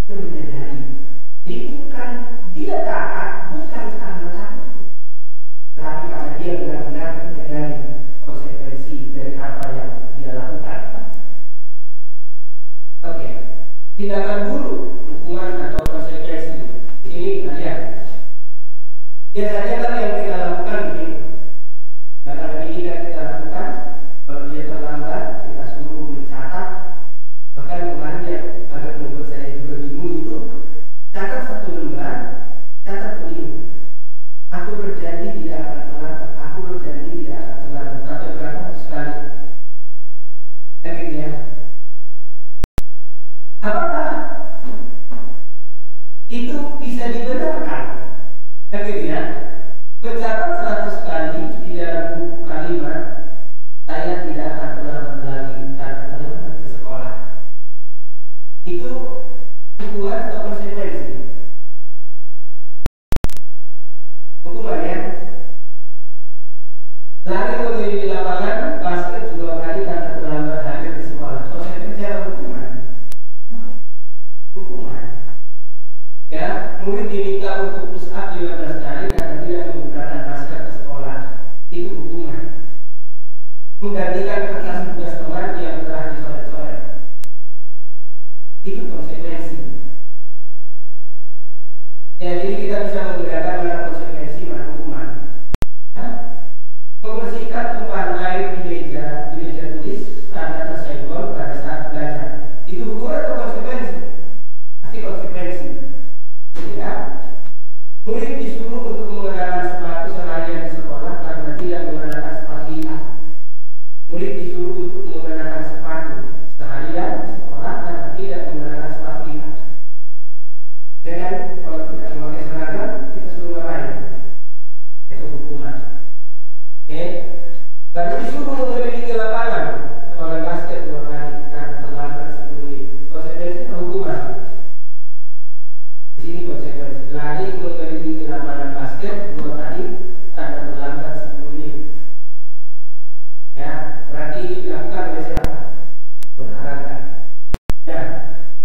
Dia menyadari. Jadi bukan dia taat, bukan karena takut, tapi karena dia benar-benar menyadari konsekuensi dari apa yang dia lakukan. Oke, tindakan buruk, hukuman atau konsekuensi. Di sini kita lihat. Biasanya kan yang kita lakukan begini. Tindakan ini yang kita lakukan, kalau dia terlambat, kita suruh mencatat. Bahkan kemarin yang agak membuat saya juga bingung itu, catat satu lembar, catat begini. Aku berjanji tidak akan terlambat. Aku berjanji tidak akan terlambat. Sampai berapa sekali? Kan gitu ya. Apakah itu bisa dibenarkan? Kan gitu ya. Mencatat 100 kali di dalam buku kalimat, saya tidak akan terlambat lagi karena terlambat ke sekolah. Itu hukuman atau konsekuensi? Hukuman ya. Lari keliling lapangan basket 2 kali karena terlambat hadir di sekolah. Konsekuensi atau hukuman? Hukuman. Ya, murid diminta untuk push up 15 kali karena tidak menggunakan masker ke sekolah. Itu hukuman. Menggantikan kertas tugas teman yang telah dicoret-coret. Itu konsekuensi. Ya, jadi kita bisa membedakan mana konsekuensi, mana hukuman. Ya? Membersihkan tumpahan air di meja tulis karena tersenggol pada saat belajar. Itu hukuman atau konsekuensi? Pasti konsekuensi. Ya. Murid disuruh untuk mengenakan sepatu seharian di sekolah karena tidak mengenakan sepatu hitam. Murid disuruh untuk mengenakan sepatu seharian di sekolah karena tidak mengenakan sepatu hitam. Dan kalau tidak memakai seragam, kita suruh ngapain? Itu hukuman. Oke. Baru disuruh mengelilingi lapangan basket 2 kali karena terlambat 10 menit. Konsekuensi atau hukuman? Di sini konsekuensi. Lari mengelilingi lapangan basket 2 kali karena terlambat 10 menit. dilakukan oleh siapa? Olahraga. Nah,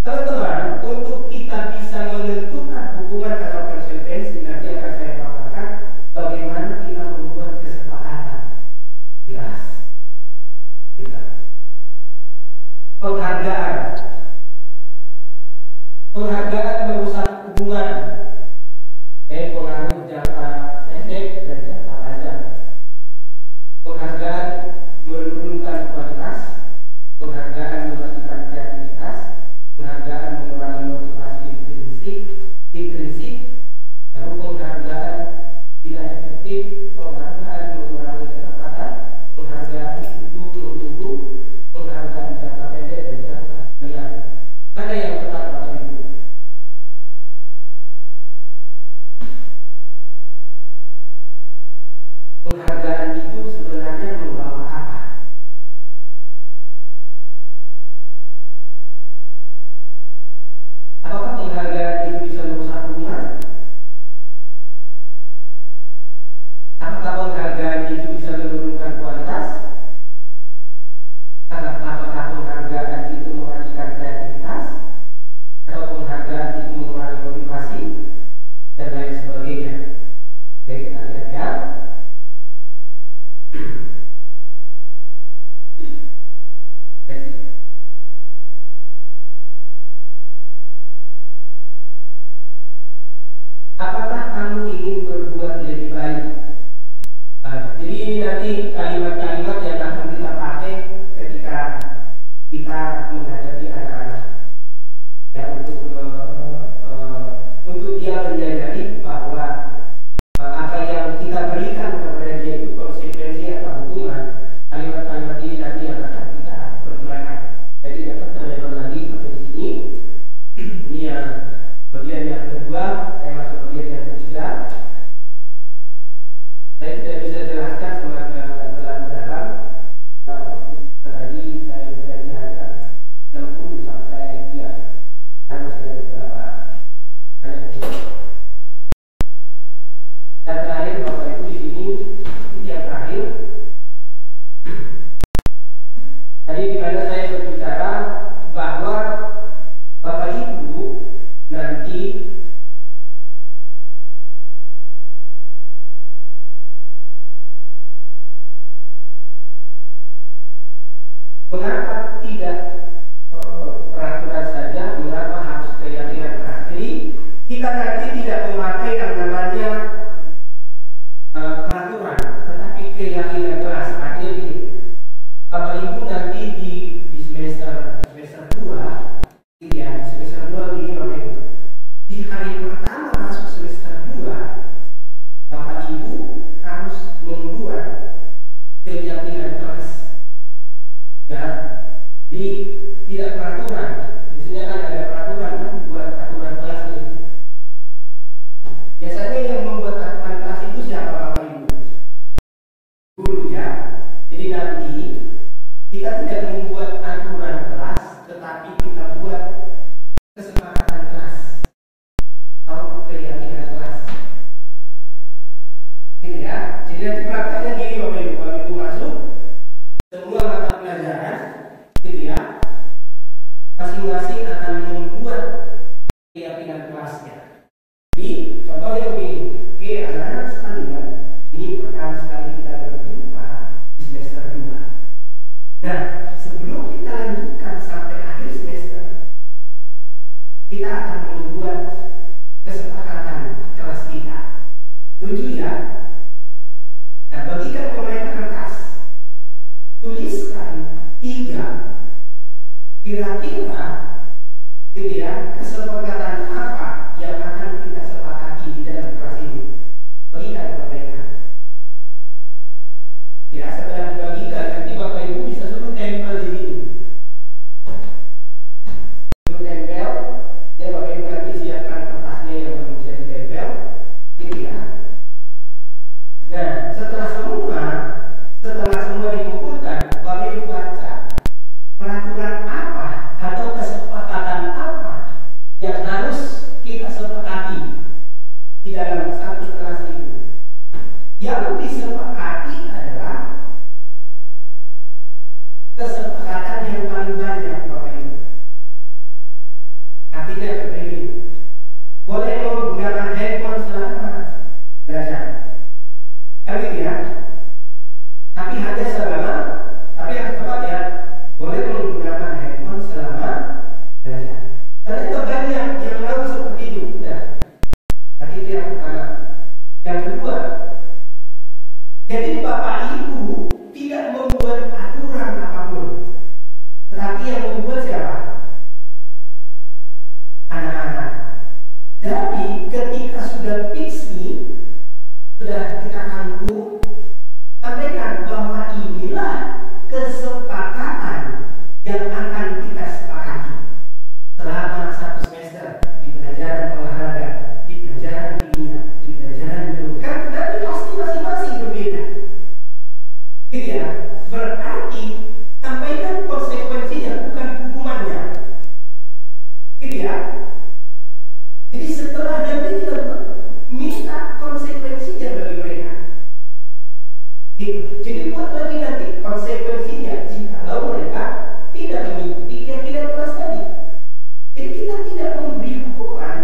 teman-teman, untuk kita bisa menentukan hukuman atau konsekuensi, nanti akan saya paparkan bagaimana kita membuat kesepakatan. Jelas. Kita. Penghargaan merusak hubungan. Pengaruh jangka pendek dan jangka panjang. Penghargaan menurunkan kualitas. Penghargaan mematikan kreativitas. Penghargaan mengurangi motivasi intrinsik. Lalu penghargaan tidak efektif. Penghargaan mengurangi ketepatan. Penghargaan itu menunggu. Penghargaan jangka pendek dan jangka panjang. Mana yang tepat, Bapak Ibu? Penghargaan itu sebenarnya membawa apa? Apakah penghargaan itu bisa merusak hubungan? Apakah penghargaan itu bisa menurunkan kualitas? Apakah penghargaan itu mematikan kreativitas? Atau penghargaan itu mengurangi motivasi? Dan lain sebagainya. Oke, kita lihat ya. Apakah kamu ingin berbuat lebih baik? Jadi ini nanti kalimat-kalimat yang akan kita pakai ketika kita menghadapi anak-anak, ya, untuk dia menyadari bahwa apa yang kita berikan kepada dia itu konsekuensi atau hukuman. Kalimat-kalimat ini nanti yang akan kita pergunakan. Jadi dapat terlebar lagi sampai di sini. Ini yang bagian yang kedua. Saya masuk bagian yang ketiga. Saya tidak bisa jelaskan terlalu dalam. Tadi saya berjanji harga 60 sampai 3. Dan masih ada beberapa banyak. Dan terakhir, Bapak Ibu, di sini yang terakhir. Tadi di mana saya berbicara bahwa Bapak Ibu nanti mengapa tidak peraturan saja, mengapa harus keyakinan keras? Jadi kita nanti tidak memakai yang namanya peraturan, tetapi keyakinan keras. Artinya begini, Bapak Ibu nanti di semester 2, ya, semester 2 begini Bapak Ibu. Di hari pertama masuk semester 2, Bapak Ibu harus membuat keyakinan keras. Ya, jadi tidak peraturan. Biasanya kan ada peraturan, kan buat aturan kelas ini. Biasanya yang membuat aturan kelas itu siapa, Bapak Ibu? Guru, ya. Jadi nanti kita tidak membuat aturan kelas, tetapi kita buat kesepakatan kelas atau keyakinan kelas. Gitu ya. Jadi nanti prakteknya gini, Bapak Ibu. Bapak Ibu masuk semua mata pelajaran, gitu ya. Masing-masing akan membuat keyakinan kelasnya. Jadi contohnya begini, oke anak-anak sekalian, ini pertama sekali kita berjumpa di semester 2. Nah, sebelum kita lanjutkan sampai akhir semester, kita akan membuat kesepakatan kelas kita. Setuju ya? Nah, bagikan ke mereka kertas. Tuliskan 3 kira-kira, gitu ya, kesepakatan apa yang akan kita sepakati di dalam kelas ini. Bagikan ke mereka. Ya, setelah dibagikan nanti Bapak Ibu bisa suruh tempel di sini. Suruh tempel, ya Bapak Ibu nanti siapkan kertasnya yang belum bisa ditempel, gitu ya. Nah, setelah semua dikumpulkan, Bapak Ibu baca peraturan apa atau kesepakatan apa yang harus kita sepakati di dalam satu kelas itu. Yang disepakati adalah Tapi hanya selama, tapi yang tepat ya, boleh menggunakan handphone selama belajar. Ternyata banyak yang mau seperti itu, udah. Tadi itu yang pertama. Yang kedua, jadi bapak ibu tidak membuat aturan apapun, tetapi yang membuat siapa? Anak-anak. Jadi ketika sudah fix nih, sudah kita rangkum, sampaikan bahwa inilah kesepakatan yang akan kita sepakati selama 1 semester di pelajaran olahraga, di pelajaran kimia, di pelajaran biologi. Kan nanti pasti masing-masing berbeda. Gitu ya. Berarti sampaikan konsekuensinya, bukan hukumannya. Gitu ya. Jadi setelah nanti kita minta konsekuensinya bagi mereka. Jadi buat lagi nanti konsekuensinya jika mereka tidak mengikuti keyakinan kelas tadi. Jadi kita tidak memberi hukuman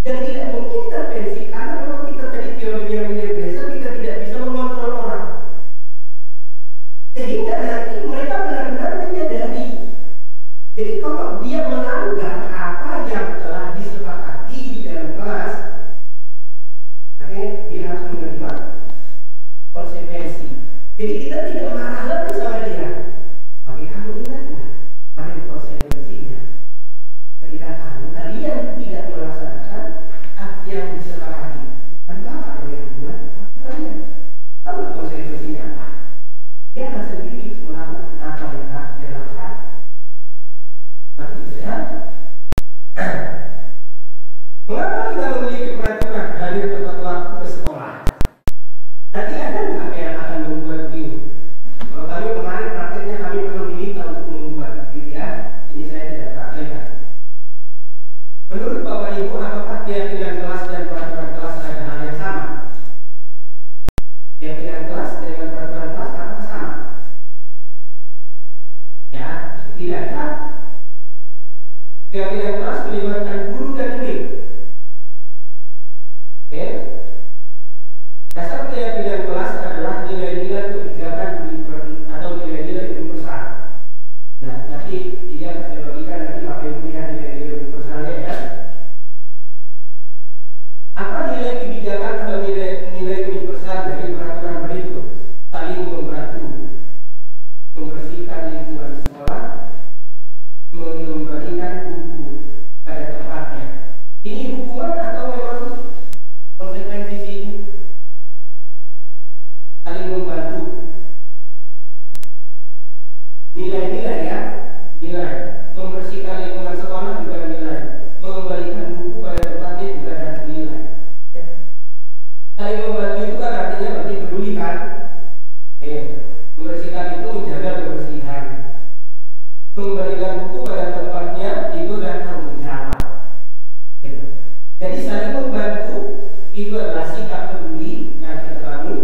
dan tidak mengintervensi karena memang kita tadi teorinya William Glasser, kita tidak bisa mengontrol orang. Sehingga nanti mereka benar-benar menyadari. Jadi kalau dia melanggar apa yang telah disepakati di dalam kelas, dia harus menerima konsekuensi. Jadi kita tidak marah lagi sama dia. Oke, kamu ingat nggak? Ada konsekuensinya. Ketika kalian tidak melaksanakan apa yang disepakati, bukan bapak yang buat, tapi kalian tahu konsekuensinya apa? Dia akan sendiri melakukan apa yang harus dia lakukan. Tapi ya, mengapa kita memiliki peraturan hadir tepat waktu ke sekolah? Nanti ada nggak yang akan membuat begini? Kalau kami kemarin prakteknya kami memang diminta untuk membuat, gitu ya. Ini saya tidak praktekkan. Menurut Bapak Ibu, apakah keyakinan kelas dan peraturan kelas ada hal yang sama? Keyakinan kelas dengan peraturan kelas apakah sama? Ya, tidak ya. Keyakinan kelas melibatkan guru dan murid. Oke. Dasar keyakinan kelas adalah nilai-nilai kebijakan atau nilai-nilai universal. Nah, nanti dia akan saya bagikan nanti Bapak Ibu lihat nilai-nilai universalnya ya. Apa nilai kebijakan atau nilai universal dari peraturan berikut? Saling membantu, membersihkan lingkungan sekolah, mengembalikan buku pada tempatnya. Ini hukuman atau memang konsekuensi sini? Saling membantu. Nilai-nilai ya, nilai. Membersihkan lingkungan sekolah juga nilai. Mengembalikan buku pada tempatnya juga ada nilai. Saling membantu itu kan artinya berarti peduli kan? Membersihkan itu menjaga kebersihan. Mengembalikan buku pada tempatnya itu adalah tanggung jawab. Jadi saling membantu itu adalah sikap peduli yang kita bangun.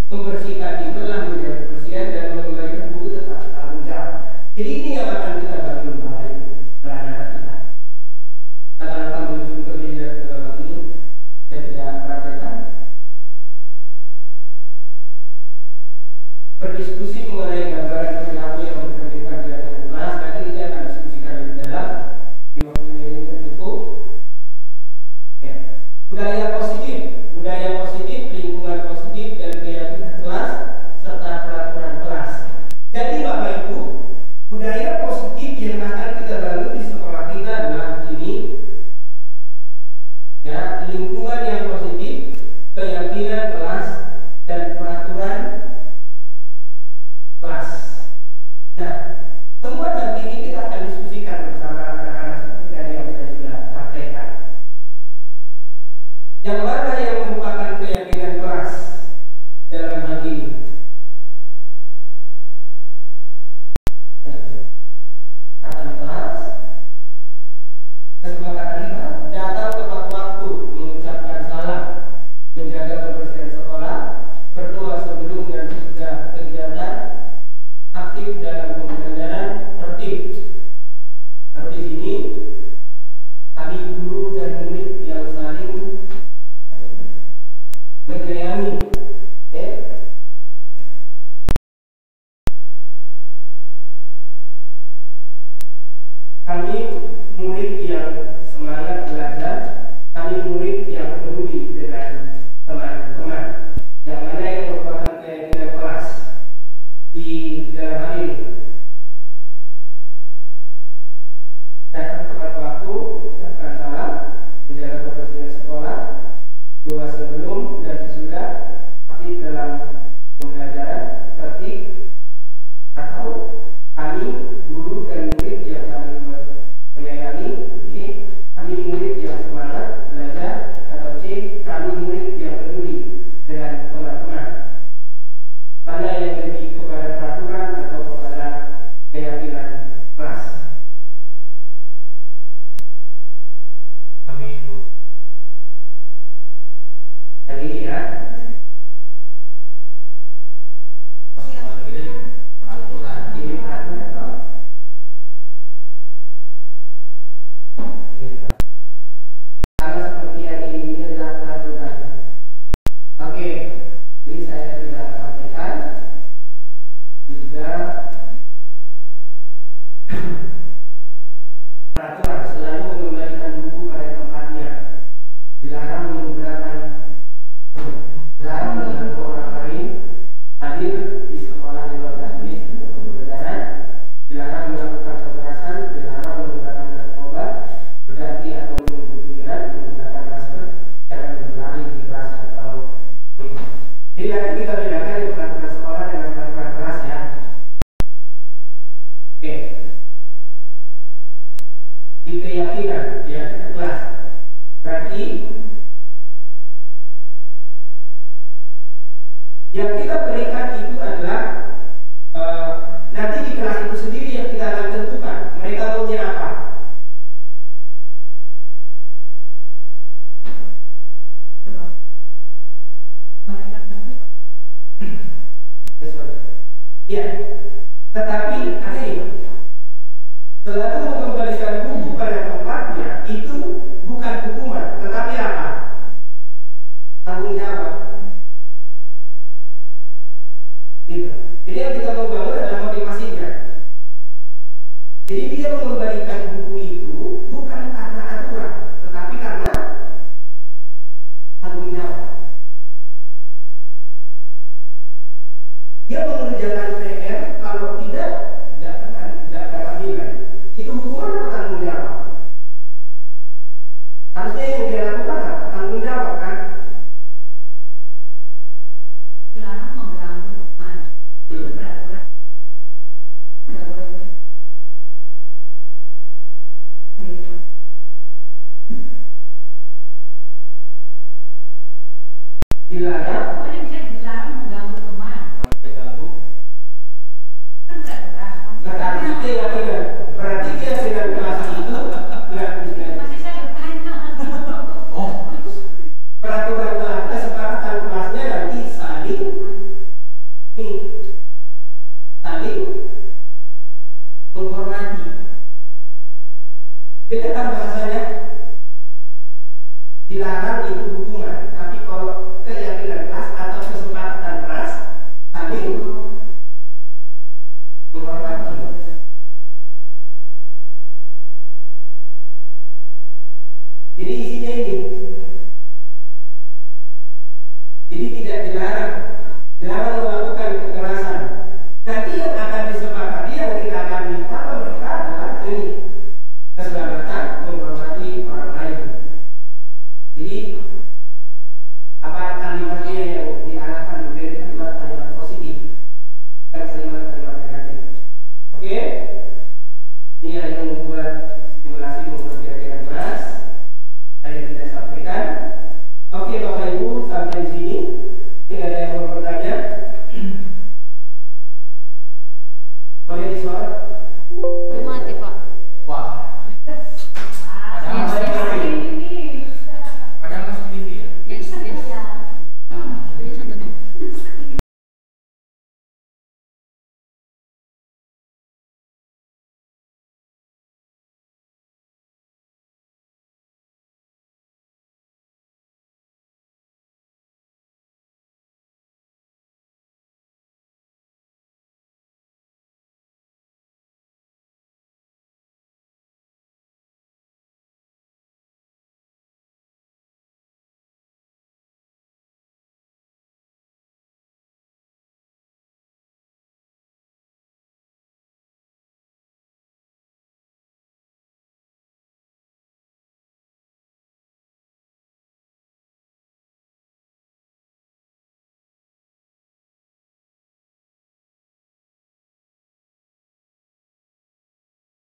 Membersihkan itu adalah menjaga kebersihan dan mengembalikan buku tetap tanggung jawab. Jadi ini yang akan kita bangun Bapak Ibu pada anak-anak kita. Kata-kata menyusun kebijakan ini saya tidak perhatikan. Berdiskusi mengenai gambaran perilaku yang mencerminkan kegiatan kelas. Nanti kita akan diskusikan lebih dalam. Di waktu ini cukup. Ya. Budaya positif, lingkungan positif dan keyakinan kelas serta peraturan kelas. Jadi Bapak Ibu, budaya positif yang akan kita bangun di sekolah kita adalah ini. Ya, lingkungan yang positif, keyakinan kelas dan peraturan kelas. kami murid yang semangat belajar, kami murid yang peduli dengan teman-teman, yang mana yang merupakan keyakinan kelas di dalam hal ini. Datang tepat waktu, ucapkan salam, menjaga kebersihan sekolah, doa sebelum dan sesudah, aktif dalam pembelajaran, tertib, atau kami guru dan murid yang saling menyayangi, B, kami murid yang semangat belajar, atau C, kami murid yang peduli dengan teman-teman. Mana yang lebih kepada peraturan atau kepada keyakinan kelas? Kami ikut yang ini ya. aturan. Ini peraturan atau sama seperti yang ini adalah peraturan. Oke, ini saya sudah sampaikan. Juga peraturan selalu mengembalikan buku pada tempatnya. Dilarang mengganggu orang lain, hadir di sekolah 15 menit untuk pembelajaran, dilarang melakukan kekerasan, dilarang menggunakan narkoba, berganti atau menunggu giliran, menggunakan masker, jangan berlari di kelas atau jadi nanti kita bedakan di peraturan sekolah dengan peraturan kelas ya. Oke. Di keyakinan kelas berarti yang kita berikan itu adalah nanti di kelas itu sendiri yang kita akan tentukan mereka maunya apa. Ya, tetapi selalu mengembalikan buku pada tempatnya itu bukan hukuman, tetapi apa? Tanggung jawab. Gitu. Jadi yang kita mau bangun adalah motivasinya. Jadi dia mengembalikan buku itu bukan karena aturan, tetapi karena tanggung jawab. Dia mengerjakan PR, kalau tidak dapat nilai. Itu hukuman atau tanggung jawab? Harusnya yang dia lakukan apa? Tanggung jawab kan? Dilarang mengganggu teman. Itu peraturan. Tidak boleh. Dilarang. Boleh bisa dilarang mengganggu teman. Mengganggu. Kan peraturan. Berarti keyakinan. Berarti keyakinan kelas itu nggak bisa. Masih saya bertanya. Oh, Peraturan kelas, kesepakatan kelasnya nanti saling menghormati. Kita tambah